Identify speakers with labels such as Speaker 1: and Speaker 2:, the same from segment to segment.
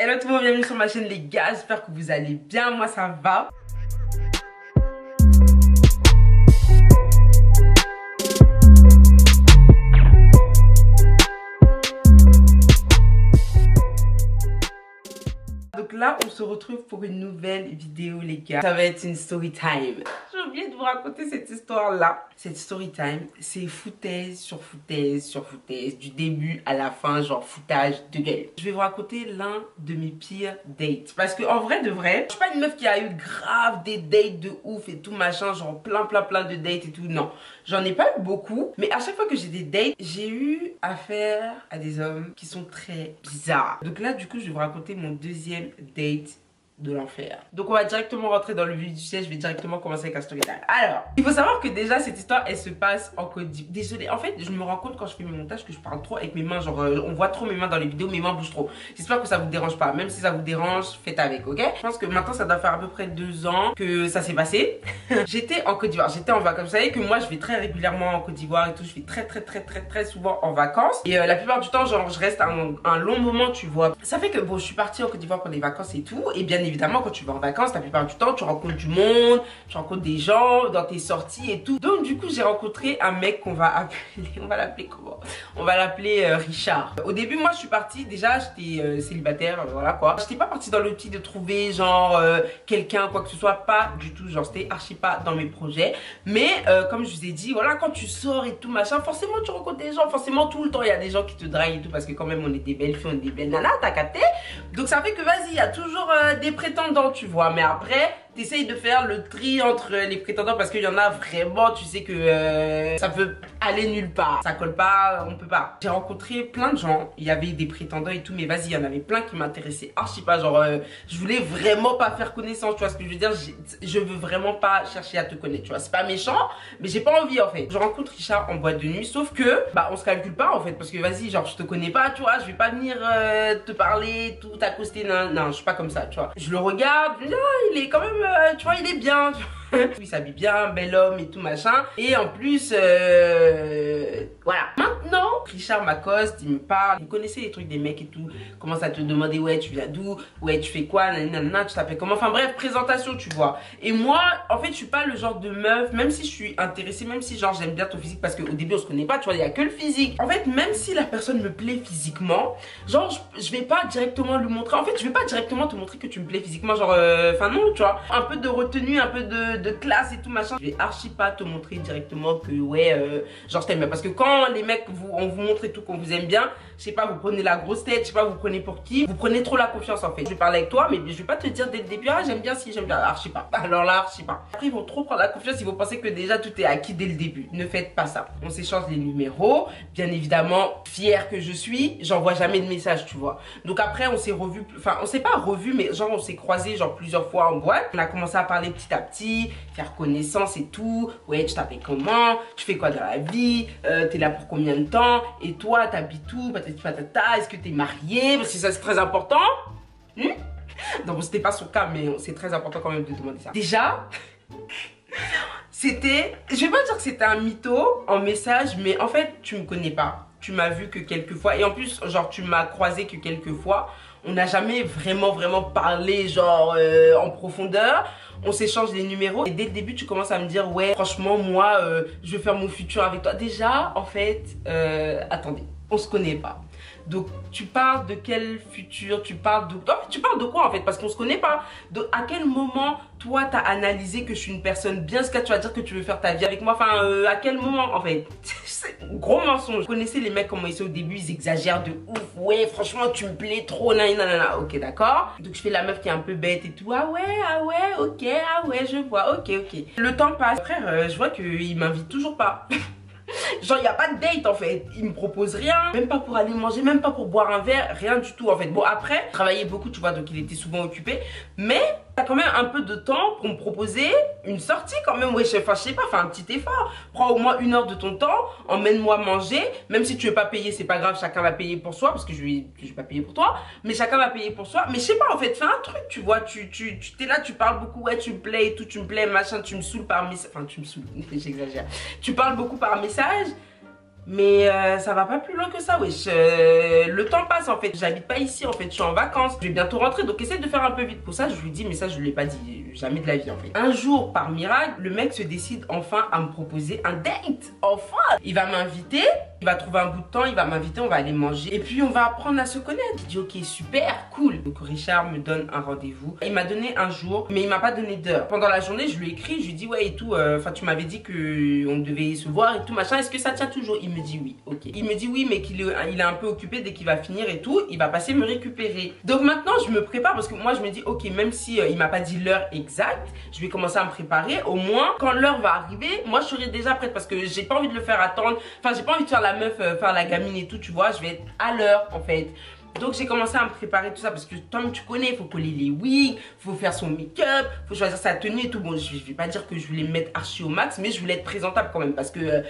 Speaker 1: Hello tout le monde, bienvenue sur ma chaîne les gars, j'espère que vous allez bien, moi ça va. Donc là on se retrouve pour une nouvelle vidéo les gars, ça va être une story time. J'ai oublié de vous raconter cette histoire là. Cette story time, c'est foutaise sur foutaise sur foutaise, du début à la fin, genre foutage de gueule. Je vais vous raconter l'un de mes pires dates. Parce que en vrai de vrai, je suis pas une meuf qui a eu grave des dates de ouf et tout machin, genre plein de dates et tout, non. J'en ai pas eu beaucoup, mais à chaque fois que j'ai des dates, j'ai eu affaire à des hommes qui sont très bizarres. Donc là du coup je vais vous raconter mon deuxième date de l'enfer. Donc on va directement rentrer dans le vif du sujet, je vais directement commencer avec un story time. Alors, il faut savoir que déjà cette histoire elle se passe en Côte d'Ivoire. Désolée, en fait je me rends compte quand je fais mes montages que je parle trop avec mes mains, genre on voit trop mes mains dans les vidéos, mes mains bougent trop. J'espère que ça vous dérange pas, même si ça vous dérange, faites avec, ok? Je pense que maintenant ça doit faire à peu près 2 ans que ça s'est passé. J'étais en Côte d'Ivoire, j'étais en vacances. Vous savez que moi je vais très régulièrement en Côte d'Ivoire et tout, je vais très souvent en vacances. Et la plupart du temps genre je reste un long moment tu vois. Ça fait que bon je suis partie en Côte d'Ivoire pour des vacances et tout. Et bien évidemment quand tu vas en vacances, la plupart du temps tu rencontres du monde, tu rencontres des gens dans tes sorties et tout. Donc du coup j'ai rencontré un mec qu'on va appeler, on va l'appeler comment? On va l'appeler Richard. Au début moi je suis partie, déjà j'étais célibataire, voilà quoi. J'étais pas partie dans l'optique de trouver genre quelqu'un quoi que ce soit, pas du tout, genre c'était archi pas dans mes projets. Mais comme je vous ai dit, voilà, quand tu sors et tout machin, forcément tu rencontres des gens, forcément tout le temps il y a des gens qui te draguent et tout, parce que quand même on est des belles filles, on est des belles nanas, t'as capté? Donc ça fait que vas-y, il y a toujours des prétendants tu vois, mais après t'essayes de faire le tri entre les prétendants parce qu'il y en a vraiment, tu sais que ça peut aller nulle part, ça colle pas, on peut pas. J'ai rencontré plein de gens, il y avait des prétendants et tout, mais vas-y, il y en avait plein qui m'intéressaient archi pas, genre je voulais vraiment pas faire connaissance, tu vois ce que je veux dire, je veux vraiment pas chercher à te connaître, tu vois, c'est pas méchant, mais j'ai pas envie en fait. Je rencontre Richard en boîte de nuit, sauf que bah on se calcule pas en fait, parce que vas-y, genre je te connais pas, tu vois, je vais pas venir te parler, tout t'accoster, non, je suis pas comme ça, tu vois. Je le regarde, je me dis, ah, il est quand même tu vois, il est bien. Il s'habille bien, bel homme et tout machin. Et en plus, voilà. Maintenant, Richard m'accoste, il me parle. Vous connaissez les trucs des mecs et tout. Commence à te demander, ouais, tu viens d'où? Ouais, tu fais quoi? Nanana, tu t'appelles comment? Enfin bref, présentation, tu vois. Et moi, en fait, je suis pas le genre de meuf, même si je suis intéressée, même si genre j'aime bien ton physique, parce qu'au début on se connaît pas, tu vois, il y a que le physique. En fait, même si la personne me plaît physiquement, genre je vais pas directement lui montrer. En fait, je vais pas directement te montrer que tu me plais physiquement, genre, enfin non, tu vois. Un peu de retenue, un peu de classe et tout machin. Je vais archi pas te montrer directement que ouais, genre je t'aime bien. Parce que quand les mecs on vous montre et tout qu'on vous aime bien, je sais pas, vous prenez la grosse tête, je sais pas, vous prenez pour qui, vous prenez trop la confiance en fait. Je vais parler avec toi, mais je vais pas te dire dès le début, ah j'aime bien si j'aime bien, archi pas. Alors là, archi pas. Après ils vont trop prendre la confiance, ils vont penser que déjà tout est acquis dès le début. Ne faites pas ça. On s'échange les numéros, bien évidemment, fière que je suis, j'envoie jamais de message, tu vois. Donc après on s'est revu, enfin on s'est pas revu, mais genre on s'est croisé genre plusieurs fois en boîte. On a commencé à parler petit à petit, faire connaissance et tout. Ouais, tu t'appelles comment? Tu fais quoi dans la vie? T'es là pour combien de temps? Et toi, t'habites où? Patata, est-ce que t'es marié? Parce que ça c'est très important. Non, bon, c'était pas son cas, mais c'est très important quand même de demander ça. Déjà, c'était, je vais pas dire que c'était un mytho en message, mais en fait, tu me connais pas. Tu m'as vu que quelques fois, et en plus, genre, tu m'as croisé que quelques fois. On n'a jamais vraiment parlé, genre, en profondeur. On s'échange les numéros et dès le début tu commences à me dire ouais franchement moi je veux faire mon futur avec toi. Déjà en fait attendez, on se connaît pas. Donc tu parles de quel futur, tu parles de quoi en fait, parce qu'on se connaît pas. Donc à quel moment toi t'as analysé que je suis une personne bien, ce que tu vas dire que tu veux faire ta vie avec moi, enfin à quel moment en fait? C'est un gros mensonge. Vous connaissez les mecs comment ils sont au début, ils exagèrent de ouf. Ouais franchement tu me plais trop, nanana. Ok d'accord. Donc je fais la meuf qui est un peu bête et tout. Ah ouais ok, ah ouais je vois, ok. Le temps passe, frère je vois qu'il m'invite toujours pas. Genre il n'y a pas de date en fait, il me propose rien, même pas pour aller manger, même pas pour boire un verre, rien du tout en fait. Bon après, il travaillait beaucoup tu vois, donc il était souvent occupé, mais t'as quand même un peu de temps pour me proposer une sortie quand même. Ouais, enfin je sais pas, fais un petit effort, prends au moins 1 heure de ton temps, emmène-moi manger, même si tu veux pas payer c'est pas grave, chacun va payer pour soi, parce que je vais pas payer pour toi, mais chacun va payer pour soi. Mais je sais pas en fait, fais un truc tu vois, tu t'es là, tu parles beaucoup, ouais tu me plais et tout, tu me plais machin, tu me saoules par message, enfin tu me saoules, j'exagère, tu parles beaucoup par message. Mais ça va pas plus loin que ça, wesh. Le temps passe en fait. J'habite pas ici en fait. Je suis en vacances. Je vais bientôt rentrer. Donc essaie de faire un peu vite pour ça. Je lui dis, mais ça je lui ai pas dit jamais de la vie en fait. Un jour, par miracle, le mec se décide enfin à me proposer un date. Enfin, il va m'inviter. Il va trouver un bout de temps, il va m'inviter, on va aller manger. Et puis on va apprendre à se connaître. Je dis ok, super, cool. Donc Richard me donne un rendez-vous. Il m'a donné un jour, mais il m'a pas donné d'heure. Pendant la journée, je lui ai écrit, je lui ai dit ouais et tout. Enfin, tu m'avais dit que on devait se voir et tout machin. Est-ce que ça tient toujours? Il me dit oui, ok. Il me dit oui, mais qu'il est un peu occupé dès qu'il va finir et tout. Il va passer me récupérer. Donc maintenant, je me prépare parce que moi, je me dis ok, même si il m'a pas dit l'heure exacte, je vais commencer à me préparer. Au moins, quand l'heure va arriver, moi, je serai déjà prête parce que j'ai pas envie de le faire attendre. Enfin, j'ai pas envie de faire la meuf, faire la gamine et tout, tu vois, je vais être à l'heure en fait. Donc j'ai commencé à me préparer tout ça parce que Tom, tu connais, il faut coller les wigs, il faut faire son make-up, il faut choisir sa tenue et tout. Bon, je vais pas dire que je voulais me mettre archi au max, mais je voulais être présentable quand même parce que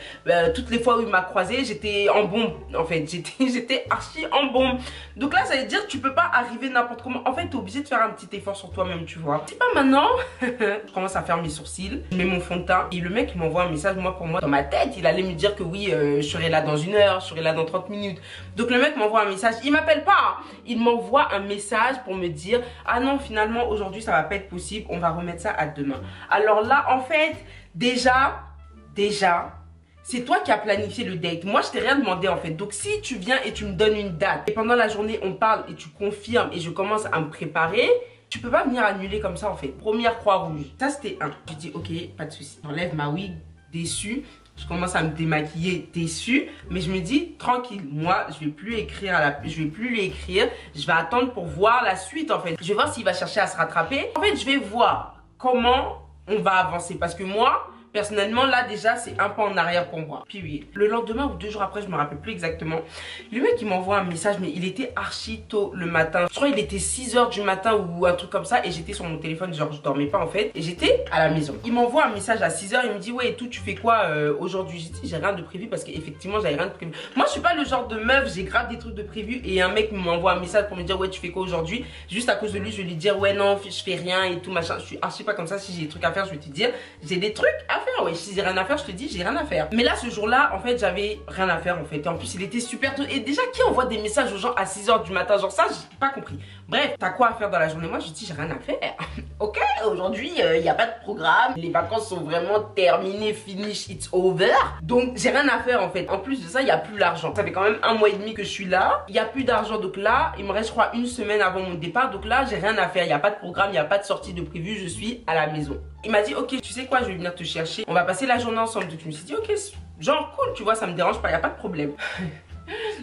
Speaker 1: toutes les fois où il m'a croisé, j'étais en bombe en fait, j'étais archi en bombe. Donc là, ça veut dire que tu peux pas arriver n'importe comment. En fait, t'es obligé de faire un petit effort sur toi-même, tu vois. C'est pas maintenant, je commence à faire mes sourcils, je mets mon fond de teint et le mec il m'envoie un message, moi pour moi, dans ma tête, il allait me dire que oui, je serai là dans 1 heure, je serai là dans 30 minutes. Donc le mec m'envoie un message, il m'appelle pas. Il m'envoie un message pour me dire ah non finalement aujourd'hui ça va pas être possible, on va remettre ça à demain. Alors là en fait déjà c'est toi qui as planifié le date. Moi je t'ai rien demandé en fait. Donc si tu viens et tu me donnes une date et pendant la journée on parle et tu confirmes et je commence à me préparer, tu peux pas venir annuler comme ça en fait. Première croix rouge. Ça c'était un. Je dis ok, pas de souci. J'enlève ma wig, déçue. Je commence à me démaquiller, déçue, mais je me dis tranquille, moi je vais plus écrire je vais plus lui écrire, je vais attendre pour voir la suite en fait. Je vais voir s'il va chercher à se rattraper. En fait, je vais voir comment on va avancer parce que moi personnellement, là, déjà, c'est un pas en arrière pour moi. Puis oui, le lendemain ou 2 jours après, je me rappelle plus exactement. Le mec, il m'envoie un message, mais il était archi tôt le matin. Je crois qu'il était 6 h du matin ou un truc comme ça. Et j'étais sur mon téléphone, genre, je dormais pas en fait. Et j'étais à la maison. Il m'envoie un message à 6 h. Il me dit, ouais, et tout, tu fais quoi aujourd'hui? J'ai dit, j'ai rien de prévu parce qu'effectivement, j'avais rien de prévu. Moi, je suis pas le genre de meuf, j'ai grave des trucs de prévu. Et un mec m'envoie un message pour me dire, ouais, tu fais quoi aujourd'hui? Juste à cause de lui, je vais lui dire, ouais, non, je fais rien et tout, machin. Je suis archi pas comme ça. Si j'ai des trucs à faire, je vais te dire, j'ai des trucs à faire, ouais. Si j'ai rien à faire, je te dis j'ai rien à faire. Mais là ce jour-là en fait j'avais rien à faire en fait. Et en plus il était super tôt. Et déjà qui envoie des messages aux gens à 6 h du matin? Genre ça j'ai pas compris. Bref, t'as quoi à faire dans la journée? Moi je dis j'ai rien à faire. Ok, aujourd'hui il n'y a pas de programme. Les vacances sont vraiment terminées, finish, it's over. Donc j'ai rien à faire en fait. En plus de ça il n'y a plus l'argent. Ça fait quand même 1 mois et demi que je suis là. Il n'y a plus d'argent. Donc là il me reste je crois 1 semaine avant mon départ. Donc là j'ai rien à faire. Il n'y a pas de programme, il n'y a pas de sortie de prévu. Je suis à la maison. Il m'a dit ok tu sais quoi, je vais venir te chercher. On va passer la journée ensemble. Donc je me suis dit ok genre cool, tu vois, ça me dérange pas, il n'y a pas de problème.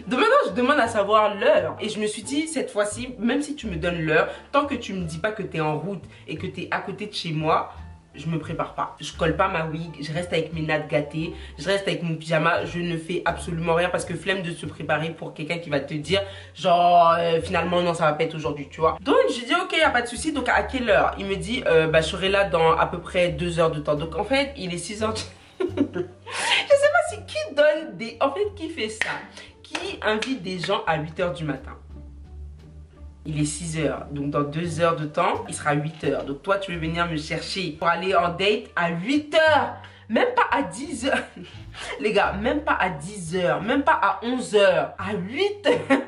Speaker 1: Donc maintenant je demande à savoir l'heure. Et je me suis dit cette fois-ci, même si tu me donnes l'heure, tant que tu me dis pas que tu es en route et que tu es à côté de chez moi, je me prépare pas. Je colle pas ma wig, je reste avec mes nattes gâtées, je reste avec mon pyjama, je ne fais absolument rien parce que flemme de se préparer pour quelqu'un qui va te dire genre finalement non ça va pas être aujourd'hui, tu vois. Donc j'ai dit ok, y a pas de souci. Donc à quelle heure? Il me dit bah je serai là dans à peu près 2 heures de temps. Donc en fait il est 6 h. Je sais pas si qui donne des... En fait qui fait ça? Qui invite des gens à 8 h du matin? Il est 6 h, donc dans 2 heures de temps, il sera 8 h. Donc toi, tu veux venir me chercher pour aller en date à 8 h. Même pas à 10 h. Les gars, même pas à 10 h, même pas à 11 h, à 8 h.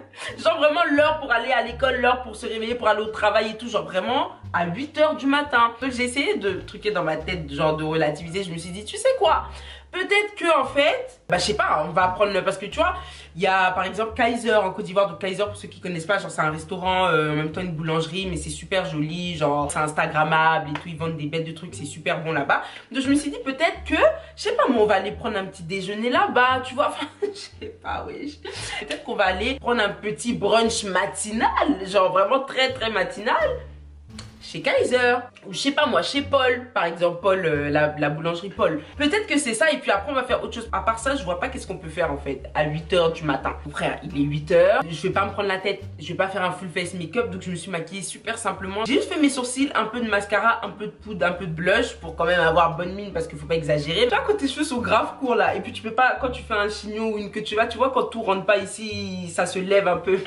Speaker 1: Genre vraiment l'heure pour aller à l'école, l'heure pour se réveiller, pour aller au travail et tout. Genre vraiment à 8 h du matin. Donc j'ai essayé de truquer dans ma tête, genre de relativiser. Je me suis dit, tu sais quoi? Peut-être que en fait, bah je sais pas, on va apprendre parce que tu vois, il y a par exemple Kaiser en Côte d'Ivoire. Donc Kaiser pour ceux qui connaissent pas, genre c'est un restaurant, en même temps une boulangerie, mais c'est super joli, genre c'est instagrammable et tout, ils vendent des bêtes de trucs, c'est super bon là-bas. Donc je me suis dit peut-être que, je sais pas moi, on va aller prendre un petit déjeuner là-bas, tu vois, enfin je sais pas, oui. Peut-être qu'on va aller prendre un petit brunch matinal, genre vraiment très très matinal. Chez Kaiser, ou je sais pas moi, chez Paul, par exemple, Paul, la boulangerie Paul. Peut-être que c'est ça, et puis après on va faire autre chose. À part ça, je vois pas qu'est-ce qu'on peut faire en fait, à 8 h du matin. Mon frère, il est 8 h, je vais pas me prendre la tête, je vais pas faire un full face make-up, donc je me suis maquillée super simplement. J'ai juste fait mes sourcils, un peu de mascara, un peu de poudre, un peu de blush, pour quand même avoir bonne mine, parce qu'il faut pas exagérer. Tu vois, quand tes cheveux sont grave courts là, et puis tu peux pas, quand tu fais un chignon ou une queue, tu vois quand tout rentre pas ici, ça se lève un peu.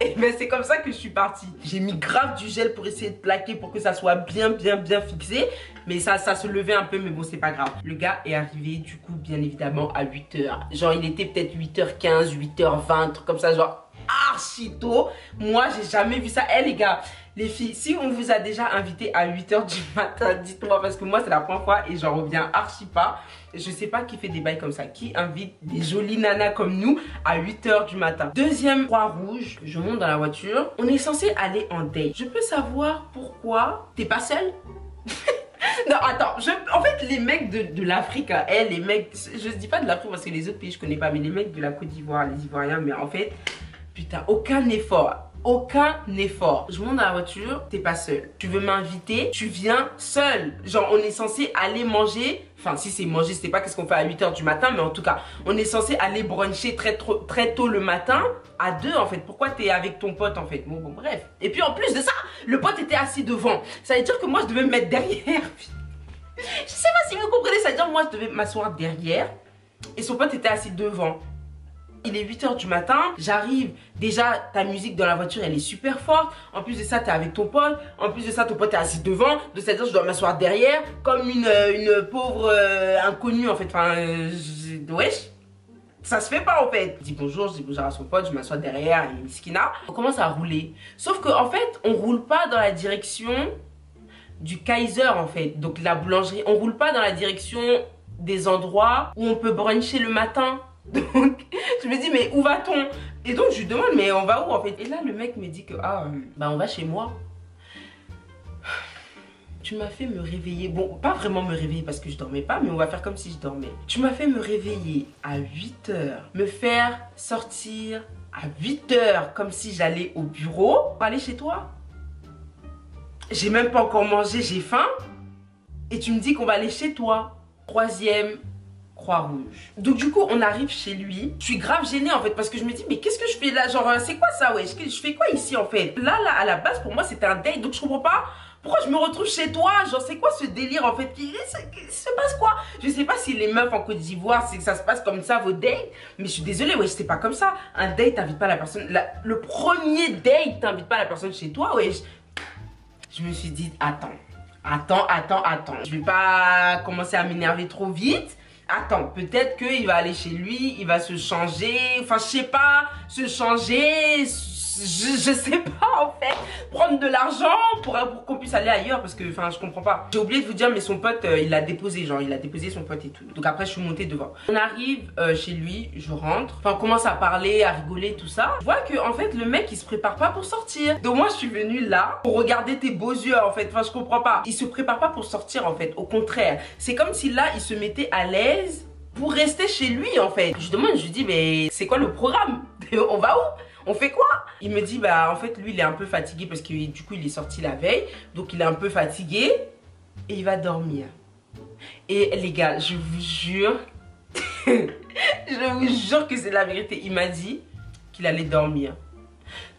Speaker 1: Et ben c'est comme ça que je suis partie. J'ai mis grave du gel pour essayer de plaquer pour que ça soit bien fixé. Mais ça se levait un peu, mais bon c'est pas grave. Le gars est arrivé du coup bien évidemment à 8h. Genre il était peut-être 8h15, 8h20, truc comme ça, genre archi tôt. Moi j'ai jamais vu ça. Eh les gars, les filles, si on vous a déjà invité à 8h du matin, dites-moi parce que moi c'est la première fois et j'en reviens archi pas. Je sais pas qui fait des bails comme ça, qui invite des jolies nanas comme nous à 8h du matin. Deuxième croix rouge, je monte dans la voiture. On est censé aller en date. Je peux savoir pourquoi t'es pas seule? Non, attends, en fait, les mecs de l'Afrique, les mecs, je dis pas de l'Afrique parce que les autres pays je connais pas, mais les mecs de la Côte d'Ivoire, les Ivoiriens, mais en fait, putain, aucun effort. Aucun effort. Je monte dans la voiture, t'es pas seule. Tu veux m'inviter, tu viens seule. Genre, on est censé aller manger. Enfin, si c'est manger, c'était pas qu'est-ce qu'on fait à 8h du matin, mais en tout cas, on est censé aller bruncher très tôt le matin, à 2 en fait. Pourquoi t'es avec ton pote en fait? Bon, bref. Et puis en plus de ça, le pote était assis devant. Ça veut dire que moi, je devais me mettre derrière. Je sais pas si vous comprenez, ça veut dire que moi, je devais m'asseoir derrière. Et son pote était assis devant. Il est 8h du matin, j'arrive, déjà ta musique dans la voiture elle est super forte, en plus de ça t'es avec ton pote, en plus de ça ton pote est assis devant, de cette heure je dois m'asseoir derrière comme une pauvre inconnue en fait, enfin wesh, ça se fait pas en fait. Je dis bonjour à son pote, je m'assois derrière, il miskina. On commence à rouler, sauf qu'en fait on roule pas dans la direction du Kaiser en fait, donc la boulangerie, on roule pas dans la direction des endroits où on peut bruncher le matin. Donc je me dis mais où va-t-on? Et donc je lui demande mais on va où en fait? Et là le mec me dit que bah on va chez moi. Tu m'as fait me réveiller, bon pas vraiment me réveiller parce que je dormais pas, mais on va faire comme si je dormais. Tu m'as fait me réveiller à 8h, me faire sortir à 8h comme si j'allais au bureau pour aller chez toi. J'ai même pas encore mangé, j'ai faim. Et tu me dis qu'on va aller chez toi. Troisième croix rouge. Donc du coup on arrive chez lui. Je suis grave gênée en fait parce que je me dis mais qu'est-ce que je fais là? Genre c'est quoi ça ouais? Je fais quoi ici en fait? Là à la base pour moi c'était un date, donc je comprends pas pourquoi je me retrouve chez toi. Genre c'est quoi ce délire en fait? Il se passe quoi? Je sais pas si les meufs en Côte d'Ivoire c'est que ça se passe comme ça vos dates, mais je suis désolée ouais c'était pas comme ça. Un date t'invites pas la personne, le premier date t'invites pas la personne chez toi ouais. Je me suis dit attends. Je vais pas commencer à m'énerver trop vite. Attends, peut-être qu'il va aller chez lui, il va se changer, enfin je sais pas, se changer, je sais pas en fait, prendre de l'argent pour qu'on puisse aller ailleurs parce que enfin je comprends pas. J'ai oublié de vous dire mais son pote il l'a déposé, genre il a déposé son pote et tout. Donc après je suis montée devant. On arrive chez lui, je rentre, enfin on commence à parler, à rigoler tout ça. Je vois que en fait le mec il se prépare pas pour sortir. Donc moi je suis venue là pour regarder tes beaux yeux en fait, enfin je comprends pas. Il se prépare pas pour sortir en fait, au contraire. C'est comme si là il se mettait à l'aise pour rester chez lui en fait. Je demande, je lui dis mais c'est quoi le programme? On va où? On fait quoi? Il me dit bah en fait lui il est un peu fatigué parce que du coup il est sorti la veille. Donc il est un peu fatigué et il va dormir. Et les gars je vous jure je vous jure que c'est la vérité. Il m'a dit qu'il allait dormir.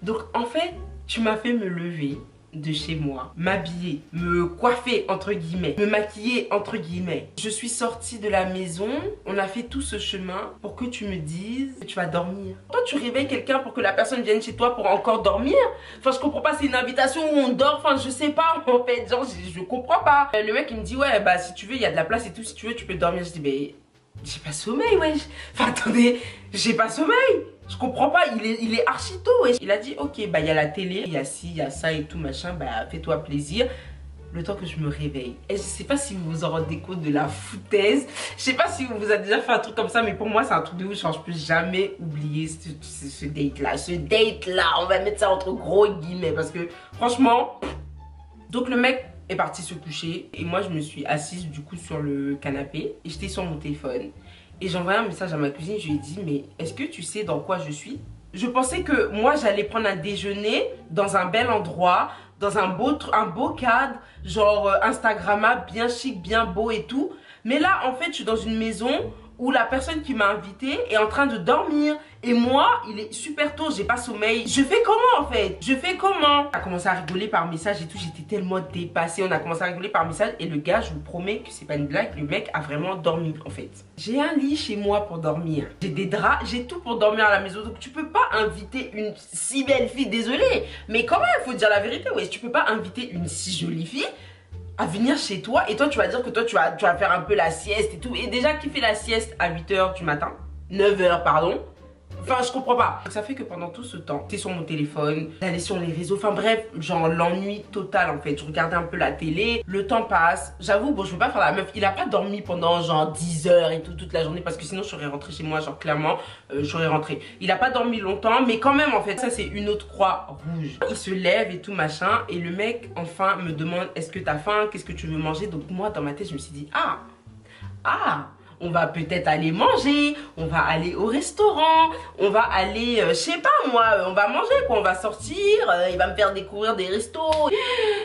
Speaker 1: Donc en fait tu m'as fait me lever de chez moi, m'habiller, me coiffer entre guillemets, me maquiller entre guillemets. Je suis sortie de la maison, on a fait tout ce chemin pour que tu me dises que tu vas dormir. Toi tu réveilles quelqu'un pour que la personne vienne chez toi pour encore dormir? Enfin je comprends pas, c'est une invitation où on dort, enfin je sais pas en fait, genre je comprends pas. Le mec il me dit ouais bah si tu veux il y a de la place et tout, si tu veux tu peux dormir. Je dis mais j'ai pas sommeil wesh. Enfin attendez, j'ai pas sommeil. Je comprends pas, il est archi tôt wesh. Il a dit ok bah il y a la télé, il y a ci, il y a ça et tout machin, bah fais-toi plaisir. Le temps que je me réveille. Et je sais pas si vous vous en rendez compte de la foutaise. Je sais pas si vous avez déjà fait un truc comme ça, mais pour moi c'est un truc de ouf. Genre, je peux jamais oublier ce date là. Ce date là, on va mettre ça entre gros guillemets parce que franchement. Donc le mec est parti se coucher et moi je me suis assise du coup sur le canapé et j'étais sur mon téléphone. Et j'envoie un message à ma cousine, je lui ai dit mais est-ce que tu sais dans quoi je suis? Je pensais que moi j'allais prendre un déjeuner dans un bel endroit, dans un beau cadre, genre Instagrammable, bien chic, bien beau et tout. Mais là en fait je suis dans une maison où la personne qui m'a invité est en train de dormir. Et moi, il est super tôt, j'ai pas sommeil. Je fais comment en fait? Je fais comment? On a commencé à rigoler par message et tout, j'étais tellement dépassée. On a commencé à rigoler par message et le gars, je vous promets que c'est pas une blague, le mec a vraiment dormi en fait. J'ai un lit chez moi pour dormir. J'ai des draps, j'ai tout pour dormir à la maison. Donc tu peux pas inviter une si belle fille, désolée. Mais quand même, faut dire la vérité, ouais. Tu peux pas inviter une si jolie fille à venir chez toi et toi tu vas dire que toi tu vas faire un peu la sieste et tout. Et déjà, qui fait la sieste à 8 h du matin? 9 h, pardon. Enfin, je comprends pas. Ça fait que pendant tout ce temps, j'étais sur mon téléphone, j'allais sur les réseaux, enfin bref, genre l'ennui total en fait. Je regardais un peu la télé, le temps passe. J'avoue, bon, je veux pas faire la meuf. Il a pas dormi pendant genre 10 heures et tout, toute la journée, parce que sinon je serais rentrée chez moi, genre clairement, je serais rentrée. Il a pas dormi longtemps, mais quand même en fait, ça c'est une autre croix rouge. Il se lève et tout machin, et le mec enfin me demande, est-ce que t'as faim, qu'est-ce que tu veux manger? Donc moi dans ma tête, je me suis dit, on va peut-être aller manger, on va aller au restaurant, on va aller, je sais pas moi, on va manger quoi, on va sortir, il va me faire découvrir des restos.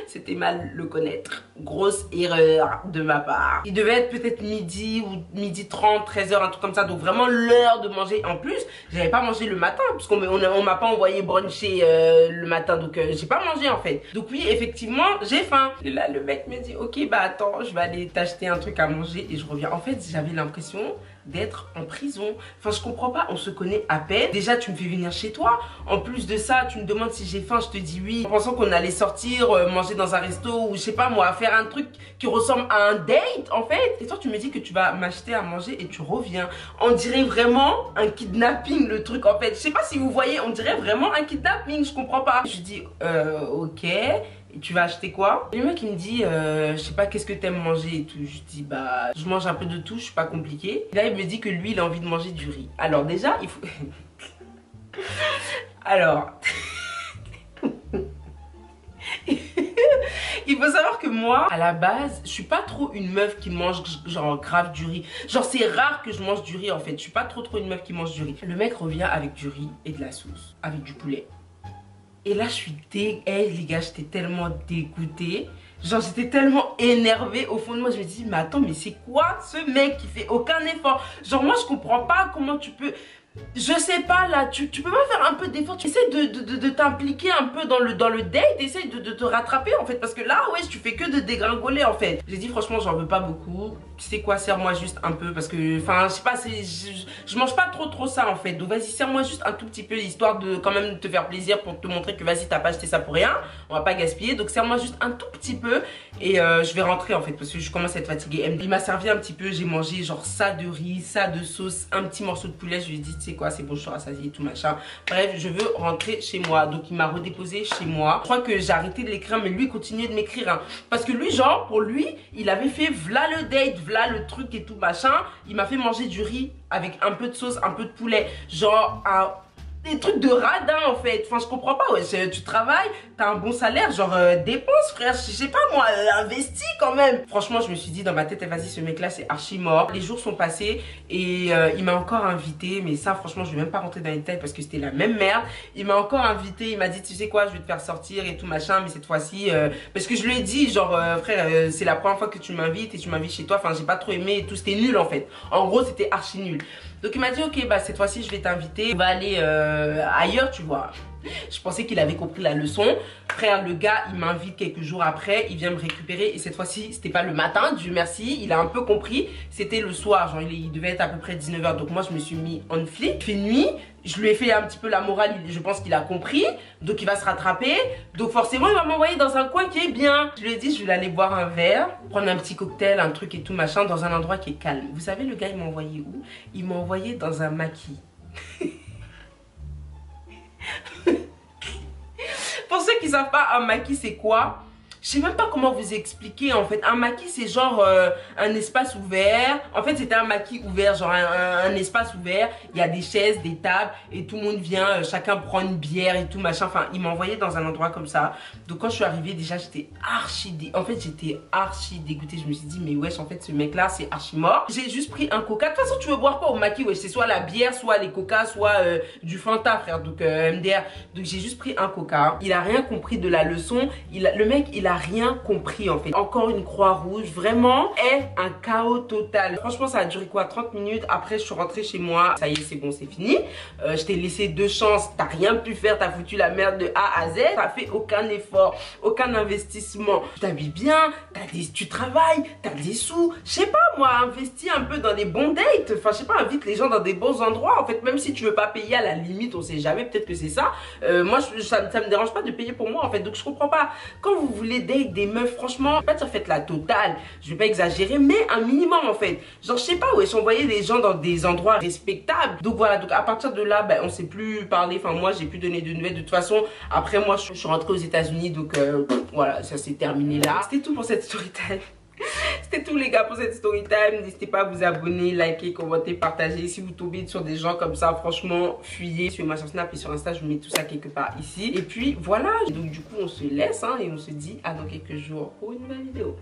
Speaker 1: C'était mal le connaître, grosse erreur de ma part. Il devait être peut-être midi ou midi 30, 13 h, un truc comme ça, donc vraiment l'heure de manger. En plus, j'avais pas mangé le matin, parce qu'on m'a pas envoyé bruncher le matin, donc j'ai pas mangé en fait. Donc oui, effectivement, j'ai faim. Et là, le mec me dit, ok, bah attends, je vais aller t'acheter un truc à manger et je reviens. En fait, j'avais l'impression d'être en prison. Enfin, je comprends pas, on se connaît à peine. Déjà, tu me fais venir chez toi. En plus de ça, tu me demandes si j'ai faim, je te dis oui. En pensant qu'on allait sortir, manger dans un resto ou je sais pas moi, faire un truc qui ressemble à un date en fait. Et toi, tu me dis que tu vas m'acheter à manger et tu reviens. On dirait vraiment un kidnapping le truc en fait. Je sais pas si vous voyez, on dirait vraiment un kidnapping, je comprends pas. Je dis ok. Et tu vas acheter quoi? Et le mec il me dit je sais pas qu'est-ce que t'aimes manger et tout. Je dis bah je mange un peu de tout, je suis pas compliqué. Et là il me dit que lui il a envie de manger du riz. Alors déjà il faut alors il faut savoir que moi, à la base, je suis pas trop une meuf qui mange genre grave du riz. Genre c'est rare que je mange du riz en fait. Je suis pas trop une meuf qui mange du riz. Le mec revient avec du riz et de la sauce, avec du poulet. Et là je suis les gars, j'étais tellement dégoûtée. Genre j'étais tellement énervée au fond de moi. Je me dis mais attends, mais c'est quoi ce mec qui fait aucun effort? Genre moi je comprends pas comment tu peux... Je sais pas là, tu peux pas faire un peu d'effort, tu essaies de t'impliquer un peu dans le date, essaye de te rattraper en fait, parce que là ouais tu fais que de dégringoler en fait. J'ai dit franchement j'en veux pas beaucoup, tu sais quoi, serre-moi juste un peu parce que enfin je sais pas, je mange pas trop ça en fait, donc vas-y serre-moi juste un tout petit peu histoire de quand même te faire plaisir pour te montrer que vas-y t'as pas acheté ça pour rien, on va pas gaspiller, donc serre-moi juste un tout petit peu et je vais rentrer en fait parce que je commence à être fatiguée. Il m'a servi un petit peu, j'ai mangé genre ça de riz, ça de sauce, un petit morceau de poulet, je lui ai dit c'est quoi, c'est bon, je suis rassasiée et tout machin. Bref, je veux rentrer chez moi. Donc il m'a redéposé chez moi. Je crois que j'ai arrêté de l'écrire, mais lui il continuait de m'écrire hein. Parce que lui genre pour lui il avait fait v'là le date, v'là le truc et tout machin. Il m'a fait manger du riz avec un peu de sauce, un peu de poulet, genre des trucs de radin en fait. Enfin je comprends pas, ouais, tu travailles, t'as un bon salaire, genre dépense frère, je sais pas moi, investis quand même. Franchement je me suis dit dans ma tête, vas-y ce mec là c'est archi mort. Les jours sont passés et il m'a encore invité, mais ça franchement je vais même pas rentrer dans les détails parce que c'était la même merde. Il m'a encore invité, il m'a dit tu sais quoi, je vais te faire sortir et tout machin, mais cette fois-ci parce que je lui ai dit genre frère c'est la première fois que tu m'invites et tu m'invites chez toi, enfin j'ai pas trop aimé et tout, c'était nul en fait. En gros c'était archi nul. Donc il m'a dit ok bah cette fois-ci je vais t'inviter, on va aller ailleurs tu vois. Je pensais qu'il avait compris la leçon. Frère, le gars, il m'invite quelques jours après, il vient me récupérer et cette fois-ci, c'était pas le matin, Dieu merci, il a un peu compris, c'était le soir, genre il devait être à peu près 19 h. Donc moi, je me suis mis on flic, il fait nuit, je lui ai fait un petit peu la morale, je pense qu'il a compris, donc il va se rattraper, donc forcément, il va m'envoyer dans un coin qui est bien. Je lui ai dit, je vais aller boire un verre, prendre un petit cocktail, un truc et tout machin, dans un endroit qui est calme. Vous savez, le gars, il m'a envoyé où? Il m'a envoyé dans un maquis. Pour ceux qui savent pas un maquis c'est quoi, je sais même pas comment vous expliquer en fait. Un maquis c'est genre un espace ouvert. En fait c'était un maquis ouvert, genre un espace ouvert. Il y a des chaises, des tables et tout le monde vient, chacun prend une bière et tout machin. Enfin il m'a envoyé dans un endroit comme ça. Donc quand je suis arrivée déjà j'étais j'étais archi dégoûtée. Je me suis dit mais wesh en fait ce mec là c'est archi mort. J'ai juste pris un coca. De toute façon tu veux boire quoi au maquis? Wesh c'est soit la bière, soit les coca, soit du Fanta frère. Donc MDR. Donc j'ai juste pris un coca. Il a rien compris de la leçon. Le mec il a rien compris en fait. Encore une croix rouge, vraiment est un chaos total. Franchement ça a duré quoi, 30 minutes. Après je suis rentrée chez moi, ça y est c'est bon, c'est fini. Je t'ai laissé 2 chances, t'as rien pu faire, t'as foutu la merde de A à Z, t'as fait aucun effort, aucun investissement. Tu t'habilles bien, tu travailles, t'as des sous, je sais pas moi, investis un peu dans des bons dates, enfin je sais pas, invite les gens dans des bons endroits en fait, même si tu veux pas payer, à la limite on sait jamais, peut-être que c'est ça. Moi ça me dérange pas de payer pour moi en fait, donc je comprends pas. Quand vous voulez date des meufs, franchement, je vais pas dire faites la totale, je vais pas exagérer, mais un minimum en fait. Genre je sais pas, ouais, envoyer des gens dans des endroits respectables. Donc voilà, donc à partir de là, ben, on s'est plus parlé, enfin moi j'ai plus donné de nouvelles de toute façon. Après moi je suis rentrée aux États-Unis, donc voilà, ça s'est terminé là. C'était tout pour cette story time. C'était tout les gars pour cette story time. N'hésitez pas à vous abonner, liker, commenter, partager. Si vous tombez sur des gens comme ça, franchement, fuyez. Suivez-moi sur Snap et sur Insta, je vous mets tout ça quelque part ici. Et puis voilà, donc du coup on se laisse hein, et on se dit à dans quelques jours pour une nouvelle vidéo.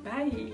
Speaker 1: Bye.